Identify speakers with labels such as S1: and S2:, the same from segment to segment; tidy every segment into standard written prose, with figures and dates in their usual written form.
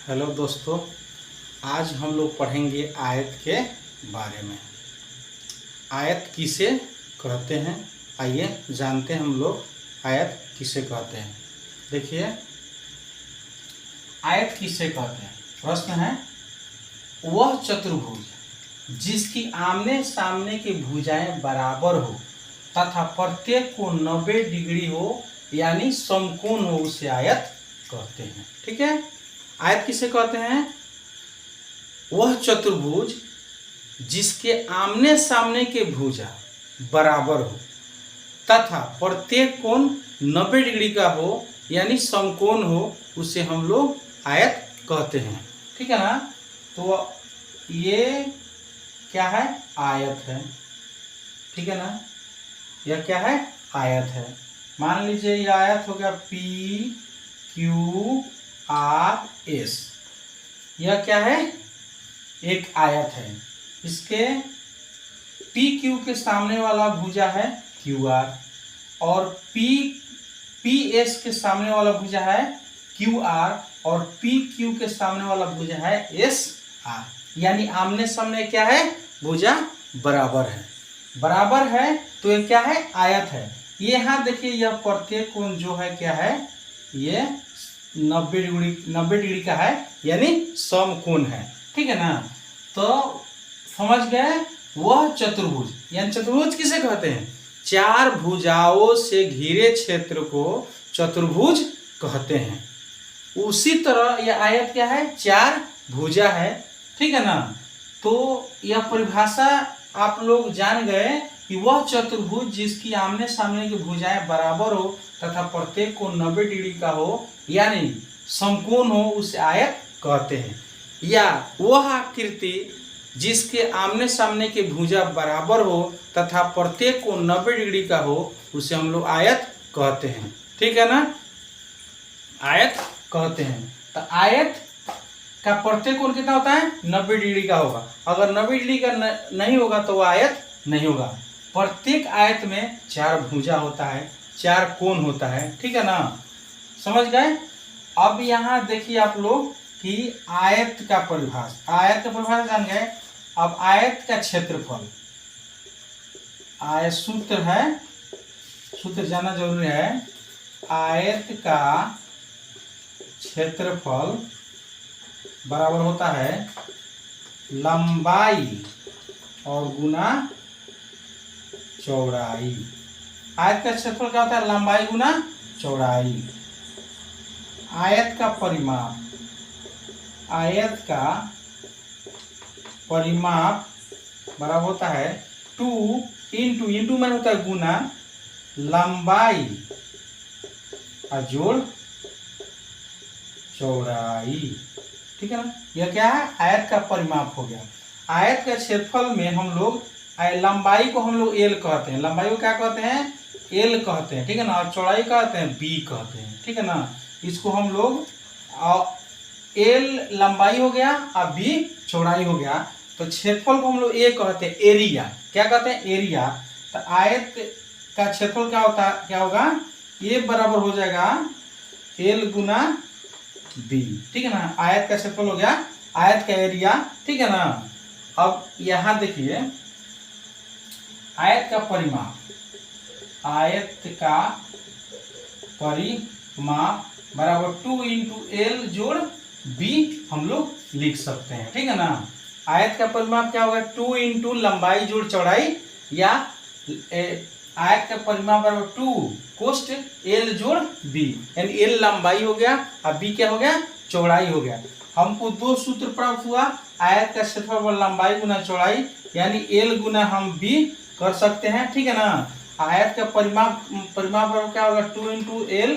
S1: Hello दोस्तों, आज हम लोग पढ़ेंगे आयत के बारे में। आयत किसे कहते हैं, आइए जानते हैं हम लोग आयत किसे कहते हैं। देखिए, आयत किसे कहते हैं। प्रश्न है, वह चतुर्भुज जिसकी आमने सामने की भुजाएं बराबर हो तथा प्रत्येक को 90 डिग्री हो यानी समकोण हो, उसे आयत कहते हैं। ठीक है, आयत किसे कहते हैं? वह चतुर्भुज जिसके आमने सामने के भुजा बराबर हो तथा प्रत्येक कोण 90 डिग्री का हो यानी समकोण हो, उसे हम लोग आयत कहते हैं। ठीक है ना। तो ये क्या है? आयत है। ठीक है ना। यह क्या है? आयत है। मान लीजिए यह आयत हो गया PQRS। यह क्या है? एक आयत है। इसके PQ के सामने वाला भुजा है QR और PS के सामने वाला भुजा है QR और PQ के सामने वाला भुजा है SR। यानी आमने सामने क्या है? भुजा बराबर है। बराबर है तो ये क्या है? आयत है। ये यहाँ देखिए, यह प्रत्येक कोण जो है क्या है? ये 90 डिग्री का है यानी समकोण है। ठीक है ना। तो समझ गए, वह चतुर्भुज यानी चतुर्भुज किसे कहते हैं? चार भुजाओं से घिरे क्षेत्र को चतुर्भुज कहते हैं। उसी तरह यह आयत क्या है? चार भुजा है। ठीक है ना। तो यह परिभाषा आप लोग जान गए कि वह चतुर्भुज जिसकी आमने सामने की भुजाएं बराबर हो तथा प्रत्येक को 90 डिग्री का हो यानी समकोण हो, उसे आयत कहते हैं। या वह आकृति जिसके आमने सामने की भुजा बराबर हो तथा प्रत्येक को 90 डिग्री का हो, उसे हम लोग आयत कहते हैं। ठीक है ना। आयत कहते हैं। तो आयत का प्रत्येक कोण कितना होता है? 90 डिग्री का होगा। अगर 90 डिग्री का नहीं होगा तो वह आयत नहीं होगा। प्रत्येक आयत में चार भुजा होता है, चार कोण होता है। ठीक है ना। समझ गए। अब यहाँ देखिए आप लोग कि आयत का परिभाषा जान गए। अब आयत का क्षेत्रफल, आयत सूत्र है, सूत्र जानना जरूरी है। आयत का क्षेत्रफल बराबर होता है लंबाई और गुना चौड़ाई। आयत का क्षेत्रफल क्या होता है? लंबाई गुना चौड़ाई। आयत का परिमाप, आयत का परिमाप बराबर होता है 2 इंटू में होता है गुना लंबाई और जोड़ चौड़ाई। ठीक है ना। यह क्या है? आयत का परिमाप हो गया। आयत का क्षेत्रफल में हम लोग लंबाई को हम लोग L कहते हैं। लंबाई को क्या कहते हैं? L कहते हैं। ठीक है ना। और चौड़ाई कहते हैं B कहते हैं। ठीक है ना। इसको हम लोग L लंबाई हो गया और B चौड़ाई हो गया, तो क्षेत्रफल को हम लोग A कहते हैं, एरिया। क्या कहते हैं? एरिया। तो आयत का क्षेत्रफल क्या होगा? A बराबर हो जाएगा L गुना B। ठीक है ना। आयत का क्षेत्रफल हो गया आयत का एरिया। ठीक है ना। अब यहां देखिए, आयत का परिमाप, आयत का परिमाप बराबर 2 इंटू L जोड़ B हम लोग लिख सकते हैं। ठीक है ना। आयत का परिमाप क्या होगा? 2 इंटू लंबाई जोड़ चौड़ाई, या आयत का परिमाप बराबर 2 कोष्ट L जोड़ B, यानी L लंबाई हो गया और B क्या हो गया? चौड़ाई हो गया। हमको दो सूत्र प्राप्त हुआ। आयत का क्षेत्रफल लंबाई गुना चौड़ाई यानी L गुना हम B कर सकते हैं। ठीक है ना। आयत का परिमाप क्या होगा? 2 इंटू L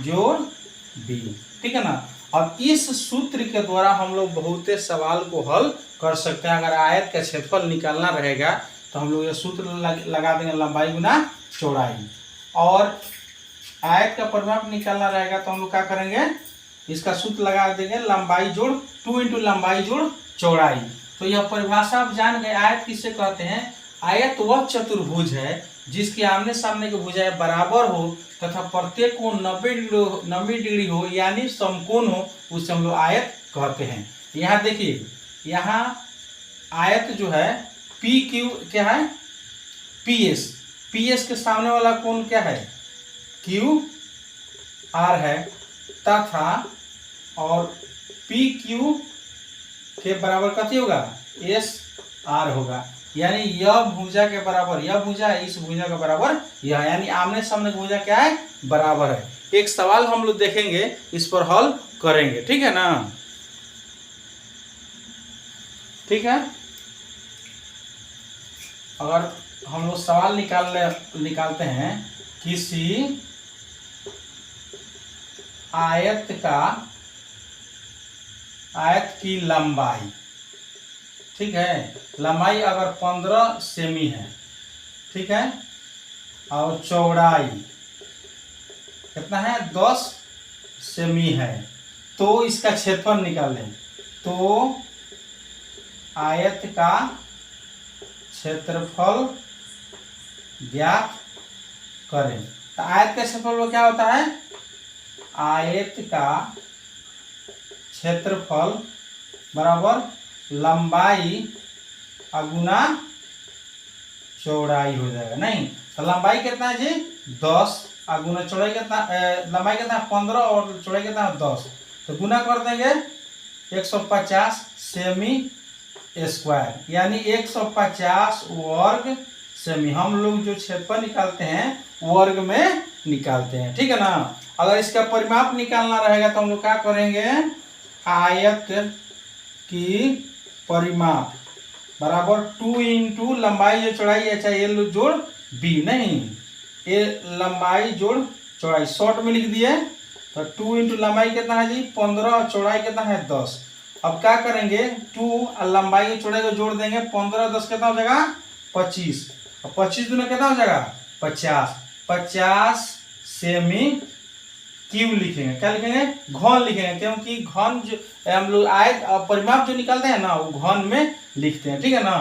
S1: जोड़ B। ठीक है ना। अब इस सूत्र के द्वारा हम लोग बहुत सवाल को हल कर सकते हैं। अगर आयत का क्षेत्रफल निकालना रहेगा तो हम लोग यह सूत्र लगा देंगे, लंबाई गुना चौड़ाई। और आयत का परिमाप निकालना रहेगा तो हम लोग क्या करेंगे? इसका सूत्र लगा देंगे, लंबाई जोड़ 2 इंटू लंबाई जोड़ चौड़ाई। तो यह परिभाषा आप जान गए। आयत किसे कहते हैं? आयत वह चतुर्भुज है जिसके आमने सामने की भुजाएं बराबर हो तथा प्रत्येक कोण 90 डिग्री हो यानी समकोण हो, उसे हम लोग आयत कहते हैं। यहाँ देखिए, यहाँ आयत जो है पी क्यू क्या है, पी एस के सामने वाला कोण क्या है, क्यू आर है, तथा और पी क्यू के बराबर कथी होगा, एस आर होगा। यानी यह भुजा के बराबर यह भुजा है, इस भुजा के बराबर यह, यानी आमने सामने भुजा क्या है, बराबर है। एक सवाल हम लोग देखेंगे, इस पर हल करेंगे, ठीक है ना। ठीक है, अगर हम लोग सवाल निकालते हैं, किसी आयत की लंबाई, ठीक है, लंबाई अगर 15 सेमी है, ठीक है, और चौड़ाई कितना है, 10 सेमी है, तो इसका क्षेत्रफल निकालें। तो आयत का क्षेत्रफल ज्ञात करें। तो आयत का क्षेत्रफल क्या होता है, आयत का क्षेत्रफल बराबर लंबाई अगुना चौड़ाई हो जाएगा। नहीं तो लंबाई कितना है जी, 10 अगुना चौड़ाई कितना, लंबाई कितना 15 और चौड़ाई कितना 10, तो गुना कर देंगे 150 सेमी स्क्वायर, यानी 150 वर्ग सेमी। हम लोग जो क्षेत्रफल निकालते हैं वर्ग में निकालते हैं, ठीक है ना। अगर इसका परिमाप निकालना रहेगा तो हम लोग क्या करेंगे, आयत की परिमाप बराबर 2 इंटू लंबाई जो चौड़ाई है, चाहे एल जोड़ बी, नहीं ए लंबाई जोड़ चौड़ाई, शॉर्ट में लिख दिए। तो 2 इंटू लंबाई कितना है जी 15 और चौड़ाई कितना है 10। अब क्या करेंगे, 2 और लंबाई और चौड़ाई को जोड़ देंगे, 15 10 कितना हो जाएगा 25, और 25 दूना कितना हो जाएगा 50। 50 सेमी क्यूब लिखेंगे, क्या लिखेंगे, घन लिखेंगे, क्योंकि घन जो हम लोग आयत परिमाप जो निकालते हैं ना वो घन में लिखते हैं, ठीक है ना।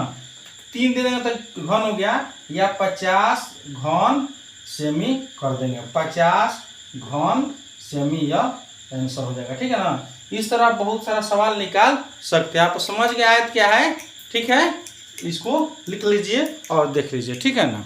S1: 3 दे देंगे तो घन हो गया, या 50 घन सेमी कर देंगे, 50 घन सेमी, यह आंसर हो जाएगा, ठीक है ना। इस तरह बहुत सारा सवाल निकाल सकते हैं। आप समझ गए आयत क्या है, ठीक है, इसको लिख लीजिए और देख लीजिए, ठीक है ना।